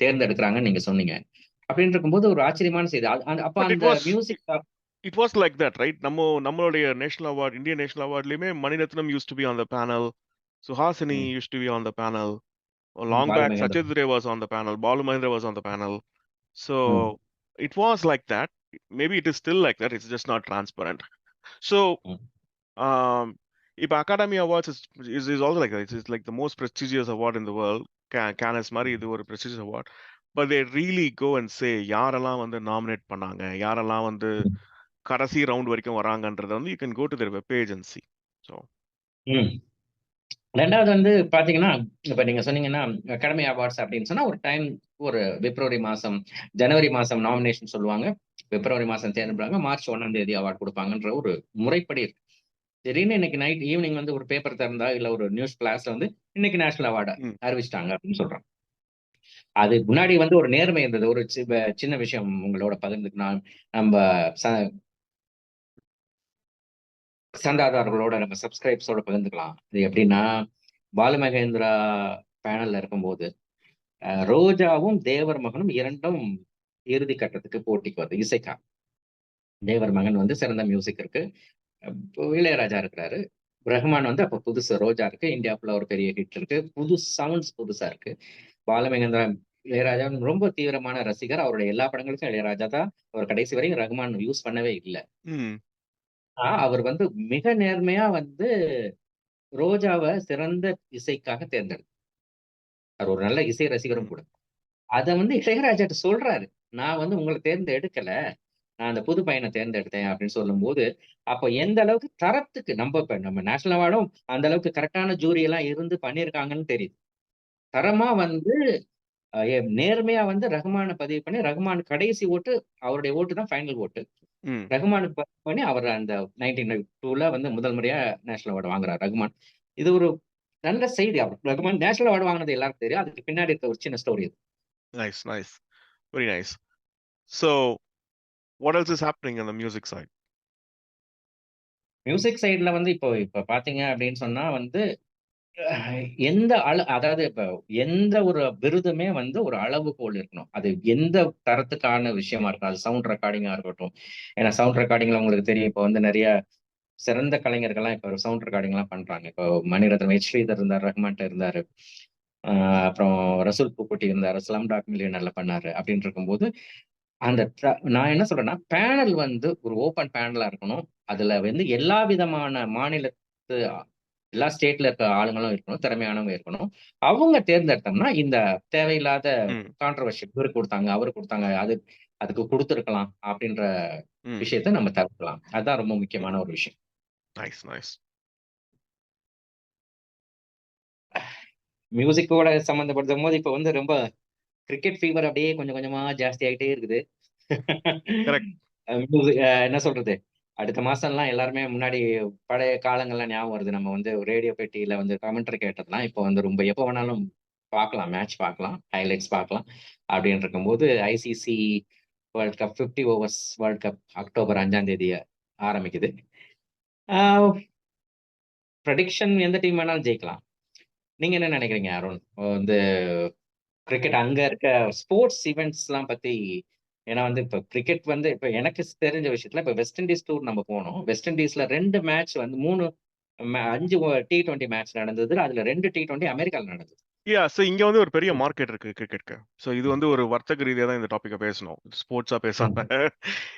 தேர்ந்தெடுக்கிறாங்கன்னு நீங்க சொன்னீங்க. அப்படின்னு இருக்கும்போது ஒரு ஆச்சரியமான செய்தி. அப்ப பட் அந்த music it was like that right. நம்மளுடைய நேஷனல் அவார்ட், இந்தியன் நேஷனல் அவார்ட்லயுமே Maniratnam used to be on the panel. Suhasini hmm. Used to be on the panel. Long Balu back, Mahendra. Sachit Ray was on the panel, Balu Mahendra was on the panel. So ம், it was like that. Maybe it is still like that. It's just not transparent. So ம், um, if Academy Awards is also like that. It's like the most prestigious award in the world. Cannes மாதிரி இது ஒரு prestigious award. But they really go and say யாரெல்லாம் வந்து nominate பண்ணாங்க, யாரெல்லாம் வந்து ம், கடைசி ரவுண்ட் வரைக்கும் வராங்கன்றத வந்து you can go to their web page and see. So ம். 2வது வந்து பாத்தீங்கன்னா, இப்ப நீங்க சொன்னீங்கன்னா, அகாடமி அவார்ட்ஸ் அப்படின்னு சொன்னா, ஒரு டைம் ஒரு பிப்ரவரி மாசம், ஜனவரி மாசம் நாமினேஷன் சொல்லுவாங்க. பிப்ரவரி மாசம் தேர்ந்தெடுப்பாங்க. மார்ச் 1ஆம் தேதி அவார்ட் குடுப்பாங்கன்ற ஒரு முறைப்படி இருக்கு. திடீர்னு இன்னைக்கு நைட் ஈவினிங் வந்து ஒரு பேப்பர் திறந்தா, இல்ல ஒரு நியூஸ் கிளாஸ்ல வந்து, இன்னைக்கு நேஷனல் அவார்ட ம், அறிவிச்சுட்டாங்க அப்படின்னு சொல்றாங்க. அது முன்னாடி வந்து ஒரு நேர்மை இருந்தது. ஒரு சின்ன விஷயம் உங்களோட பகிர்ந்துக்கலாம். நம்ப ச சந்தாதாரர்களோட நம்ம சப்ஸ்கிரைப்ஸோட பகிர்ந்துக்கலாம். இது எப்படின்னா, பாலு மகேந்திரா பேனல்ல இருக்கும்போது, ரோஜாவும், தேவர் மகனும் 2ம் இறுதி கட்டத்துக்கு போட்டிக்கு வருது இசைக்கா. தேவர் மகன் வந்து சிறந்த மியூசிக் இருக்கு. இப்போ இளையராஜா இருக்கிறாரு. ரஹ்மான் வந்து அப்ப புதுசு ரோஜா இருக்கு. இந்தியா ஃபுல்லா ஒரு பெரிய ஹிட் இருக்கு. புது சவுண்ட்ஸ் புதுசா இருக்கு. பாலமகேந்திரா இளையராஜா ரொம்ப தீவிரமான ரசிகர். அவருடைய எல்லா படங்களுக்கும் இளையராஜா தான். அவர் கடைசி வரையும் ரஹ்மான் யூஸ் பண்ணவே இல்ல. ம், அவர் வந்து மிக நேர்மையா வந்து ரோஜாவ சிறந்த இசைக்காக தேர்ந்தெடுத்தார். அவர் ஒரு நல்ல இசை ரசிகரும் ம், கூட. அத வந்து இளையராஜாட்ட சொல்றாரு. நான் வந்து உங்கள தேர்ந்தெடுக்கல. நான் அந்த புது பையன தேர்ந்தெடுத்தேன் அப்படின்னு சொல்லும்போது, அப்ப எந்த அளவுக்கு தரத்துக்கு இப்ப நம்ம நேஷனல் அவார்டும் அந்த அளவுக்கு கரெக்ட்டான ஜூரி எல்லாம் இருந்து பண்ணியிருக்காங்கன்னு தெரியுது. தரமா வந்து நேர்மையா வந்து ரஹ்மான பதிவு பண்ணி, ரஹ்மான் கடைசி ஓட்டு அவருடைய ஓட்டு தான் ஃபைனல் ஓட்டு. ம். ரஹ்மானுக்கு பதிவு பண்ணி அவர் அந்த 1992ல வந்து முதல் முறையா நேஷனல் அவார்ட் வாங்குறார் ரஹ்மான். இது ஒரு நல்ல செய்தி. ரஹ்மான் நேஷனல் அவார்ட் வாங்குனது எல்லாருக்கும் தெரியும். அதுக்கு பின்னாடி இருக்க ஒரு சின்ன ஸ்டோரி இது. Nice, nice. Very nice. So what else is happening on the music side? Music சைடுல வந்து இப்போ இப்ப பார்த்தீங்க அப்படின்னு சொன்னா வந்து அதாவது இப்ப எந்த ஒரு விருதுமே வந்து ஒரு அளவுகோல் இருக்கணும். அது எந்த தரத்துக்கான விஷயமா இருக்கணும். அது சவுண்ட் ரெக்கார்டிங்கா இருக்கட்டும். ஏன்னா சவுண்ட் ரெக்கார்டிங்ல உங்களுக்கு தெரியும். இப்ப வந்து நெறைய சிறந்த கலைஞர்கள்லாம் இப்ப சவுண்ட் ரெக்கார்டிங்லாம் பண்றாங்க. இப்போ மணிரத்னம் ஸ்ரீதர் இருந்தார், ரஹ்மான்ட்ட இருந்தாரு. அ அப்புறம் ரசூல் பூக்குட்டி இருந்தாரு. ஸ்லம் டாக் மில்லியனர்ல பண்ணாரு. அப்படின்னு இருக்கும்போது, அந்த நான் என்ன சொல்றேன்னா, பேனல் வந்து ஒரு ஓப்பன் பேனலா இருக்கணும். அதுல வந்து எல்லா விதமான மாநிலத்து எல்லா ஸ்டேட்ல இருக்க ஆளுங்களும் இருக்கணும். திறமையானவங்க இருக்கணும். அவங்க தேர்ந்தெடுத்தோம்னா, இந்த தேவையில்லாத ம், கான்ட்ரோவர்ஷி இவருக்கு குடுத்தாங்க, அவருக்கு குடுத்தாங்க. அதுக்கு குடுத்துருக்கலாம் அப்படின்ற ம், விஷயத்த நம்ம தவிர்க்கலாம். அதான் ரொம்ப ம். முக்கியமான ஒரு விஷயம். Nice, nice. மியூசிக்கோட சம்மந்தப்படுத்தும்போது இப்ப வந்து ரொம்ப கிரிக்கெட் ஃபீவர் அப்படியே கொஞ்சம் கொஞ்சமா ஜாஸ்தி ஆயிட்டே இருக்குது. Correct. என்ன சொல்றது? அடுத்த மாசம்லாம் எல்லாருமே முன்னாடி பழைய காலங்கள்லாம் ஞாபகம் வருது. நம்ம வந்து ரேடியோ பெட்டியில வந்து கமெண்ட்ரி கேட்டதெல்லாம் இப்ப வந்து ரொம்ப எப்ப வேணாலும் பார்க்கலாம். மேட்ச் பார்க்கலாம். ஹைலைட்ஸ் பார்க்கலாம். அப்படின்னு இருக்கும்போது ICC world cup 50 overs world cup October 5ஆம் தேதி ஆரம்பிக்குது. ஆ பிரடிக்ஷன் எந்த டீம் வேணாலும் ஜெயிக்கலாம். நீங்க என்ன நினைக்கிறீங்க அருண்? வந்து கிரிக்கெட் அங்க இருக்க ஸ்போர்ட்ஸ் ஈவென்ட்ஸ்லாம் பத்தி ஏன்னா வந்து இப்ப கிரிக்கெட் வந்து இப்ப எனக்கு தெரிஞ்ச விஷயத்துல இப்ப வெஸ்ட் இண்டீஸ் டூர் நம்ம போனோம். வெஸ்ட் இண்டீஸ்ல 2 மேட்ச் வந்து 3 5 T20 மேட்ச் நடந்தது. அதுல 2 T20 அமெரிக்கால நடந்தது. இங்க வந்து ஒரு பெரிய மார்க்கெட் இருக்கு கிரிக்கெட்க்கு. இது வந்து ஒரு வர்த்தக ரீதியா தான் இந்த டாபிக்க பேசணும். ஸ்போர்ட்ஸா பேசாம. ம்.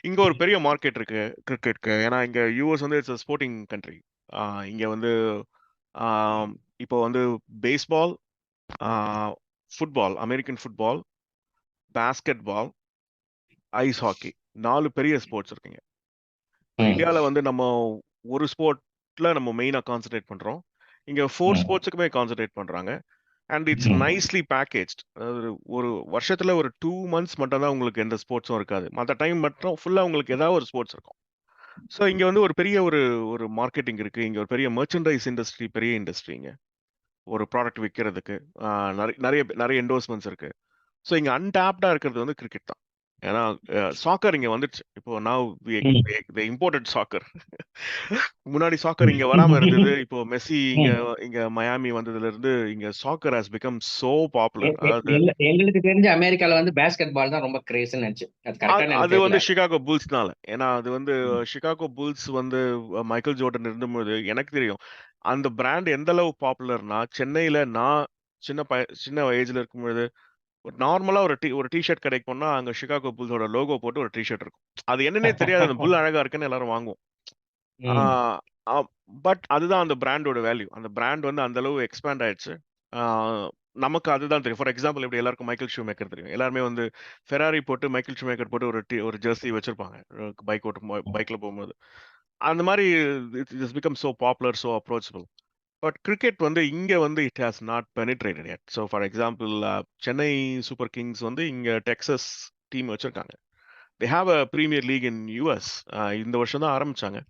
இங்க ஒரு பெரிய மார்க்கெட் இருக்கு கிரிக்கெட்க்கு. ஏன்னா இங்க யுஎஸ் வந்து இட்ஸ் a ஸ்போர்ட்டிங் கண்ட்ரி. இங்க வந்து ஆம், இப்போ வந்து baseball, football, American football, basketball, ice hockey 4 பெரிய ஸ்போர்ட்ஸ் இருக்குங்க. ம். இந்தியால வந்து நம்ம ஒரு ஸ்போர்ட்ல நம்ம மெயினா கான்சன்ட்ரேட் பண்றோம். இங்க 4 ம். ஸ்போர்ட்ஸுக்குமே கான்சன்ட்ரேட் பண்றாங்க. அண்ட் இட்ஸ் ம். Nicely packaged. அதாவது ஒரு வருஷத்துல ஒரு 2 மந்த்ஸ் மட்டும் தான் உங்களுக்கு எந்த ஸ்போர்ட்ஸும் இருக்காது. மத்த டைம் மட்டும் ஃபுல்லா உங்களுக்கு ஏதாவது ஒரு ஸ்போர்ட்ஸ் இருக்கும். இங்க வந்து ஒரு பெரிய ஒரு ஒரு மார்க்கெட்டிங் இருக்கு. இங்க ஒரு பெரிய மெர்ச்சன்டைஸ் இண்டஸ்ட்ரி பெரிய இண்டஸ்ட்ரிங்க. ஒரு ப்ராடக்ட் விக்கிறதுக்கு. நெறைய நெறைய நெறைய என்டோர்ஸ்மென்ட்ஸ் இருக்கு. இங்க அன்டாப்டா இருக்கிறது வந்து கிரிக்கெட் தான். ஏன்னா சாக்கர் இங்க வந்துடுச்சு. இப்போ நவ் ம். தி இம்போர்ட்டட் சாக்கர். முன்னாடி சாக்கர் இங்க வராம இருந்தது. இப்போ மெஸ்ஸி இங்க ம். இங்க மயாமி வந்ததுல இருந்து இங்க soccer has become so popular. அதாவது எங்களுக்கு தெரிஞ்ச அமெரிக்கால வந்து பாஸ்கெட் பால் தான் ரொம்ப கிரேஸ்ன்னு நினைச்சு. அது கரெக்டான்னு எனக்கு அது வந்து தெரியல. சிகாகோ புல்ஸ்னால. ஏன்னா அது வந்து ம். சிகாகோ புல்ஸ் வந்து மைக்கேல் ஜோர்டன் இருந்தபோது எனக்கு தெரியும். அந்த பிராண்ட் எந்த அளவு பாப்புலர்னா, சென்னையில நான் சின்ன ஏஜ்ல இருக்கும்பொழுது ஒரு நார்மலா ஒரு டிஷர்ட் கடைக்கு போனா அங்க சிகாகோ புல்ஸோட லோகோ போட்டு ஒரு டிஷர்ட் இருக்கும். அது என்னன்னே தெரியாது. அந்த புல் அழகா இருக்குன்னு எல்லாரும் வாங்குவோம். ம். பட் அதுதான் அந்த பிராண்டோட வேல்யூ. அந்த பிராண்ட் வந்து அந்த அளவு எக்ஸ்பேண்ட் ஆயிடுச்சு. ஆ, நமக்கு அதுதான் தெரியும். ஃபார் எக்ஸாம்பிள் எப்படி எல்லாருக்கும் மைக்கேல் ஷூமேக்கர் தெரியும். எல்லாருமே வந்து ஃபெராரி போட்டு மைக்கேல் ஷூமேக்கர் போட்டு ஒரு ஜெர்சி வச்சிருப்பாங்க. பைக்ல போகும்போது. அந்த மாதிரி it's become so popular, so approachable. But cricket வந்து இங்க வந்து it has not penetrated yet. So for example Chennai super kings வந்து இங்க டெக்சஸ் டீம் வச்சிருக்காங்க. They have a premier league in US. இந்த வருஷம் தான் ஆரம்பிச்சாங்க.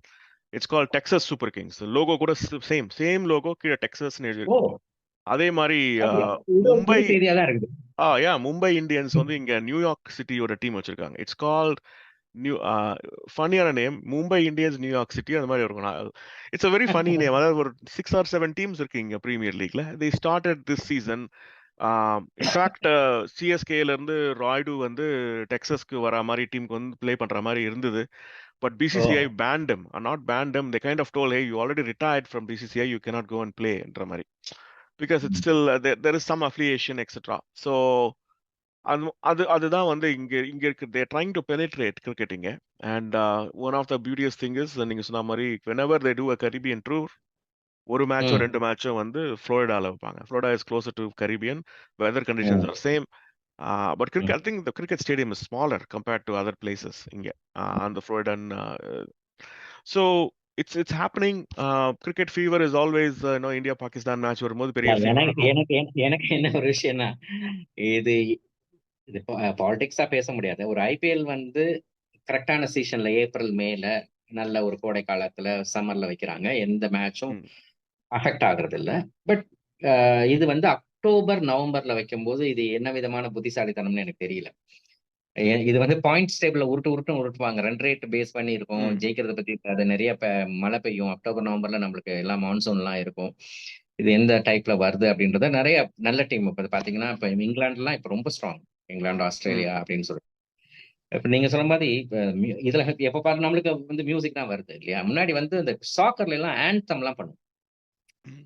It's call Texas super kings. Logo கூட சேம் லோகோ, கீழே டெக்சஸ்னு ஓ! எழுதியிருக்கும். அதே மாதிரி அப்படியா? இது ஒரு மும்பை புது செய்தியா தான் இருக்குது. மும்பை இந்தியன்ஸ் வந்து இங்க நியூயார்க் சிட்டியோட டீம் வச்சிருக்காங்க. இட்ஸ் கால்ட் நியூ ஃபன்னியான name, Mumbai Indians New York city. அந்த மாதிரி இருக்கும். It's a very funny name. அதாவது ஒரு 6 or 7 டீம்ஸ் இருக்கு இங்க பிரீமியர் லீக்ல. They started this season. In fact சிஎஸ்கேல இருந்து ராய்டு வந்து டெக்ஸஸ்க்கு வர மாதிரி டீமுக்கு வந்து ப்ளே பண்ற மாதிரி இருந்தது. But O! BCCI banned him, or not banned him. They kind of told, hey, you already retired from BCCI, you cannot go and play ன்ற மாதிரி. Because it's still there is some affiliation, etc. So அதுதான் வந்து இங்க இருக்கு. They're trying to penetrate cricketing. And one of the beauteous thing is, நீங்க சொன்ன மாதிரி, whenever they do a Caribbean tour, ஒரு மேட்சோ ம். 2 மேட்சோ வந்து ஃப்ளோரிடால வைப்பாங்க. Florida is closer to Caribbean. Weather conditions hmm. Are same. But ம். I think the cricket stadium is smaller compared to other places இங்க on the Floridan. So it's happening. Cricket fever is always India Pakistan match வரும்போது பெரிய இல்ல, fever எனக்கு இருக்கும். எனக்கு எனக்கு என்ன ஒரு விஷயம்னா, இது இது பாலிடிக்ஸா பேச முடியாது. ஒரு ஐபிஎல் வந்து கரெக்டான சீசன்ல ஏப்ரல், மேல நல்ல ஒரு கோடை காலத்துல, சம்மர்ல வைக்கிறாங்க. எந்த மேட்சும் ம், அஃபெக்ட் ஆகுறது இல்ல. பட் இது வந்து அக்டோபர், நவம்பர்ல வைக்கும்போது இது என்ன விதமான புத்திசாலித்தனம்னு எனக்கு தெரியல. இது வந்து பாயிண்ட்ஸ் டேபிள்ல உருட்டுன்னு உருட்டுவாங்க. ரன் ரேட் பேஸ் பண்ணி இருக்கும். ம், ஜெயிக்கிறத பத்தி இருக்காது. நிறைய மழை பெய்யும். அக்டோபர், நவம்பர்ல நம்மளுக்கு எல்லாம் மான்சூன்லாம் இருக்கும். இது எந்த டைப்ல வருது அப்படின்றத நிறைய நல்ல டீம் இப்ப பாத்தீங்கன்னா, இப்ப இங்கிலாந்துலாம் இப்ப ரொம்ப ஸ்ட்ராங். இங்கிலாந்து, ம், ஆஸ்திரேலியா அப்படின்னு சொல்லி. இப்ப நீங்க சொன்ன மாதிரி இப்ப இதுல எப்ப பாரு நம்மளுக்கு வந்து மியூசிக் தான் வருது இல்லையா? முன்னாடி வந்து இந்த சாக்கர்ல எல்லாம் ஆந்தம்லாம் பண்ணுவோம். ம்,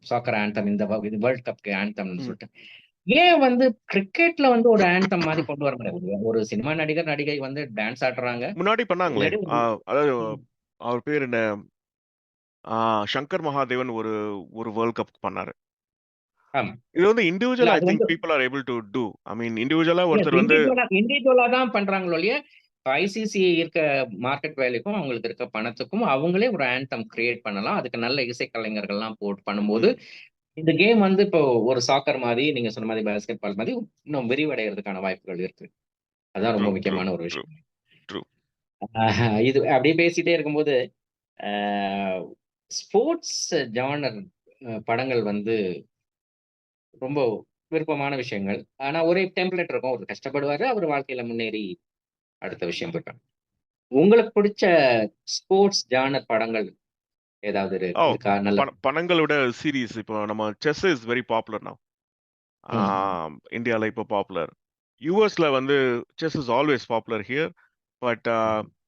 சாக்கர் ஆந்தம், இந்த இது வேர்ல்ட் கப்க்கு ஆந்தம்னு ம். சொல்லிட்டு. ஏன் வந்து கிரிக்கெட்ல வந்து ஒரு ஆந்தம் மாரி கொண்டு வர முடியாது? ஒரு சினிமா நடிகர், நடிகை வந்து டான்ஸ் ஆடுறாங்க. முன்னாடி பண்ணாங்களே. இல்லாட்டி அதாவது ம். அவர் பேர் என்ன, சங்கர் மகாதேவன் ஒரு ஒரு வேர்ல்ட் கப் பண்ணாரு. ஆமா. இது வந்து இல்ல இண்டிவிஜுவல் ஐ அது திங்க் வந்து people are able to do. I mean இண்டிவிஜுவலா இல்ல ஒருத்தர் வந்து இண்டிவிஜுவலா தான் பண்றாங்களோ ஒழிய, ஐசிசி இருக்க மார்க்கெட் வேல்யூக்கும், அவங்களுக்கு இருக்க பணத்துக்கும் அவங்களே ஒரு ஆந்தம் கிரியேட் பண்ணலாம். அதுக்கு நல்ல இசைக்கலைஞர்கள்லாம் போட்டு பண்ணும்போது, ம், இந்த கேம் வந்து இப்போ ஒரு சாக்கர் மாரி, நீங்க சொன்ன மாரி பாஸ்கெட் பால் மாரி இன்னும் விரிவடையறதுக்கான வாய்ப்புகள் இருக்கு. அதான் ட்ரூ ரொம்ப ட்ரூ முக்கியமான ஒரு ட்ரூ விஷயம். ட்ரூ. இது அப்படியே பேசிட்டே இருக்கும்போது, அ ஸ்போர்ட்ஸ் ஜானர் படங்கள் வந்து ரொம்ப விருப்பமான விஷயங்கள். ஆனா ஒரே டெம்ப்ளேட் இருக்கும். அவரு கஷ்டப்படுவாரு. அவரு வாழ்க்கையில முன்னேறி அடுத்த விஷயம் போய்ட்டாங்க. உங்களுக்கு பிடிச்ச ஸ்போர்ட்ஸ் ஜானர் படங்கள் ஏதாவது ஓ, இருக்கா? நல்ல பணங்களோட சீரிஸ். இப்போ நம்ம chess is very popular now. Hmm, இந்தியாவில் இப்போ பாப்புலர். யூஎஸ்ல வந்து chess is always popular here. But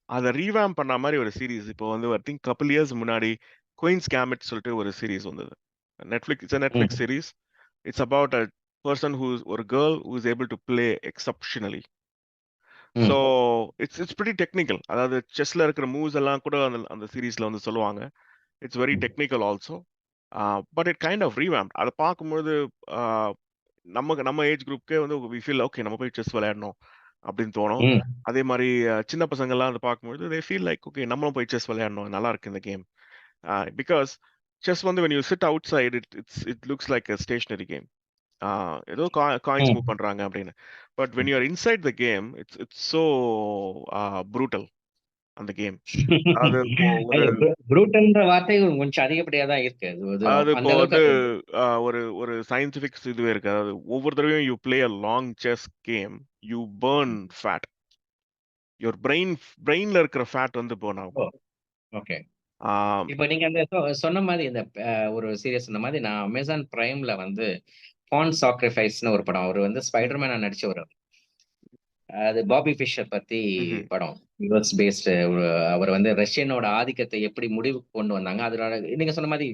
அதை ரீவேம் பண்ண மாதிரி ஒரு சீரிஸ் இப்போ வந்து ஐ திங்க் கப்பிள் இயர்ஸ் முன்னாடி குயின்ஸ் கேமெட் சொல்லிட்டு ஒரு சீரிஸ் வந்தது. Hmm, Netflix series. It's about a person whose ஒரு girl who is able to play exceptionally. So hmm, it's pretty technical. அதாவது செஸ்ல இருக்கிற மூவ்ஸ் எல்லாம் கூட அந்த அந்த சீரீஸ்ல வந்து சொல்லுவாங்க. It's very technical also. But it kind of revamp. அதை பார்க்கும்போது நம்ம ஏஜ் குரூப்க்கே வந்து வி ஃபீல் ஓகே, நம்ம போய் செஸ் விளையாடணும் அப்படின்னு தோணும். ம், அதே மாதிரி சின்ன பசங்கள்லாம் அதை பார்க்கும்போது தே ஃபீல் லைக் ஓகே, நம்மளும் போய் செஸ் விளையாடணும், நல்லா இருக்கு இந்த கேம். பிகாஸ் செஸ் வந்து when you sit outside it looks like a stationary game. ஏதோ காயின்ஸ் மூவ் ம். பண்றாங்க அப்படின்னு. But when you are inside the game it's so brutal அந்த கேம். அது இப்போ ஒரு ஐயோ! ப்ரூட்டல்ன்ற வார்த்தை கொஞ்சம் அதிகப்படியா தான் இருக்கு. அது அது அது இப்போ அந்த அளவுக்கு வந்து அது ஒரு ஒரு சயின்டிபிக் இதுவே இருக்கு. அதாவது ஒவ்வொரு தடவையும் you play a long chess game, you burn fat. Your பிரெயின்ல இருக்கிற ஃபேட் வந்து பர்ன் ஆகும். ஓ! ஓகே. ஆம், இப்ப நீங்க அந்த சொன்ன மாரி இந்த ஒரு சீரிஸ் சொன்ன மாரி நான் அமேசான் பிரைம்ல வந்து பான் சாக்ரிஃபைஸ்ன்னு ஒரு படம். அவரு வந்து ம், ஸ்பைடர் மேனா நடிச்சவரு. அது பாபி ஃபிஷர் பத்தி ம்ஹும், படம். யுஎஸ் பேஸ்டு அவர் வந்து ரஷ்யனோட ஆதிக்கத்தை எப்படி முடிவுக்கு கொண்டு வந்தாங்க. அதனால நீங்க சொன்ன மாரி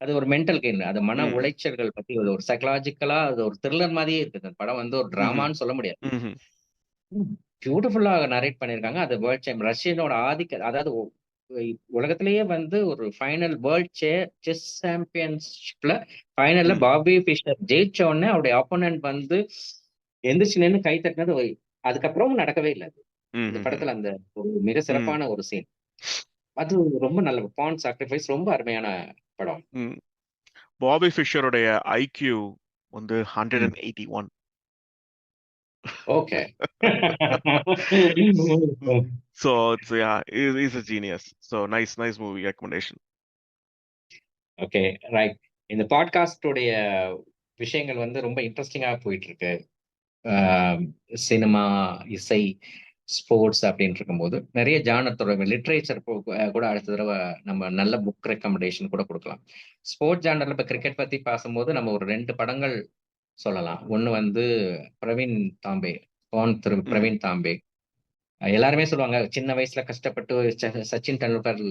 அது ஒரு மென்டல் கெயின். அது மன ம். உளைச்சல்கள் பத்தி ஒரு சைக்காலஜிக்கலா அது ஒரு த்ரில்லர் மாதிரியே இருக்குது. அந்த படம் வந்து ஒரு ம்ஹ்ம். டிராமான்னு சொல்ல முடியாது. ம்ஹ்ம். பியூட்டிஃபுல்லா நரேட் பண்ணியிருக்காங்க. அது வேர்ல்ட் சாம்பியன் ரஷ்யனோட அதாவது உலகத்திலேயே வந்து ஒரு ஃபைனல் வேர்ல்ட் செஸ் சாம்பியன்ஷிப்ல ஃபைனல்ல ம். பாபி ஃபிஷர் ஜெயிச்ச உடனே அவருடைய ஆப்போனன்ட் வந்து எந்திரிச்சு நின்னு கை தட்டினது அதுக்கப்புறமும் நடக்கவே இல்ல அது. இந்த ம்ஹ்ஹ்ம். படத்துல அந்த ஒரு மிக ம். சிறப்பான ஒரு சீன். அது ரொம்ப நல்ல பான் சாக்ரிஃபைஸ் ரொம்ப அருமையான படம். ம். பாபி ஃபிஷருடைய ஐக்யூ வந்து ம். 181. Okay. So it's yeah, he's a genius. So nice movie recommendation. Okay, right. இந்த பாட்காஸ்ட் உடைய விஷயங்கள் வந்து ரொம்ப இன்ட்ரெஸ்டிங்கா போயிட்டு இருக்கு. சினிமா, இசை, ஸ்போர்ட்ஸ் அப்படின்னு இருக்கும்போது நிறைய ஜானர் தொடர்பு லிட்ரேச்சர் கூட அடுத்த தடவை நம்ம நல்ல புக் ரெக்கமெண்டேஷன் கூட கொடுக்கலாம். ஸ்போர்ட்ஸ் ஜானர்ல இப்ப கிரிக்கெட் பத்தி பேசும்போது நம்ம ஒரு 2 படங்கள் சொல்லலாம். ஒண்ணு வந்து பிரவீன் தாம்பே, திரு ம். பிரவீன் தாம்பே. எல்லாருமே சொல்லுவாங்க சின்ன வயசுல கஷ்டப்பட்டு சச்சின் டெண்டுல்கர்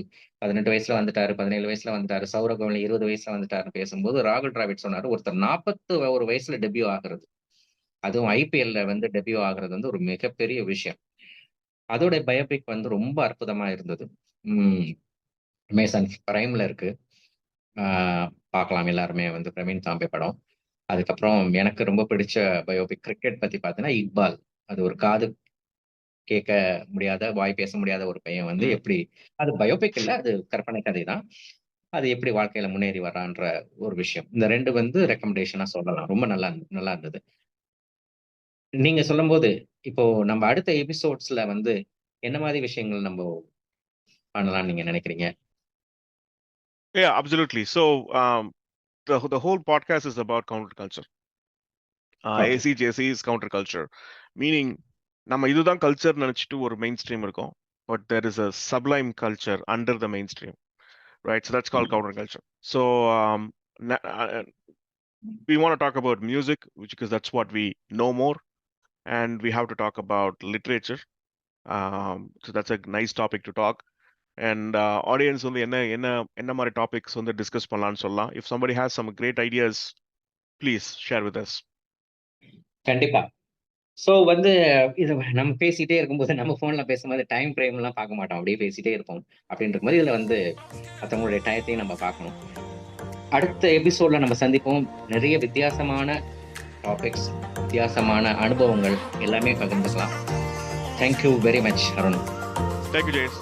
18 வயசுல வந்துட்டாரு, 17 வயசுல வந்துட்டாரு, சௌரவ் கங்குலி 20 வயசுல வந்துட்டாருன்னு பேசும்போது ராகுல் டிராவிட் சொன்னாரு, ஒருத்தர் 41 வயசுல டெபியூ ஆகுறது, அதுவும் ஐபிஎல்ல வந்து டெபியூ ஆகுறது வந்து ஒரு மிகப்பெரிய விஷயம். அதோட பயோபிக் வந்து ரொம்ப அற்புதமா இருந்தது. அமேசான் பிரைம்ல இருக்கு. பார்க்கலாம் எல்லாருமே வந்து பிரவீன் தாம்பே படம். அதுக்கப்புறம் எனக்கு ரொம்ப பிடிச்ச பயோபிக் கிரிக்கெட் பத்தி பார்த்தீங்கன்னா இக்பால். அது ஒரு காது கேட்க முடியாத, வாய் பேச முடியாத ஒரு பையன் வந்து ம். எப்படி, அது பயோபிக் இல்ல, அது கற்பனை கதை தான். அது எப்படி வாழ்க்கையில முன்னேறி வர்றான்ற ஒரு விஷயம். இந்த 2 வந்து ம். ரெக்கமெண்டேஷனா சொல்லலாம். ரொம்ப நல்லா இருந்தது. நீங்க சொல்லும்போது, இப்போ நம்ம அடுத்த எபிசோட்ஸ்ல வந்து என்ன மாதிரி விஷயங்கள் நம்ம பண்ணலாம்னு நீங்க நினைக்கிறீங்க? Yeah, absolutely. So the whole podcast is about counterculture. Okay. ACJC is counterculture, meaning நம்ம இதுதான் கல்ச்சர் நினைச்சிட்டு ஒரு மெயின் ஸ்ட்ரீம் இருக்கும். But there is a sublime culture under the mainstream, right? So that's called counterculture. So we want to talk about music, which because that's what we know more, and we have to talk about literature. So that's a nice topic to talk. And audience வந்து என்ன மாதிரி topics வந்து discuss பண்ணலாம்னு சொல்லலாம். If somebody has some great ideas, please share with us. கண்டிப்பா. So வந்து இது நம்ம பேசிட்டே இருக்கும்போது நம்ம போன்ல பேசும்போது டைம் ஃப்ரேம் எல்லாம் பார்க்க மாட்டோம். அப்படியே பேசிட்டே இருப்போம். அப்படின்னு இருக்கும்போது இதுல வந்து மத்தவங்களுடைய டயத்தையும் நம்ம பார்க்கணும். அடுத்த எபிசோட்ல நம்ம சந்திப்போம். நிறைய வித்தியாசமான டாபிக்ஸ், வித்தியாசமான அனுபவங்கள் எல்லாமே பகிர்ந்துக்கலாம். Thank you very much Arun. Thank you, James.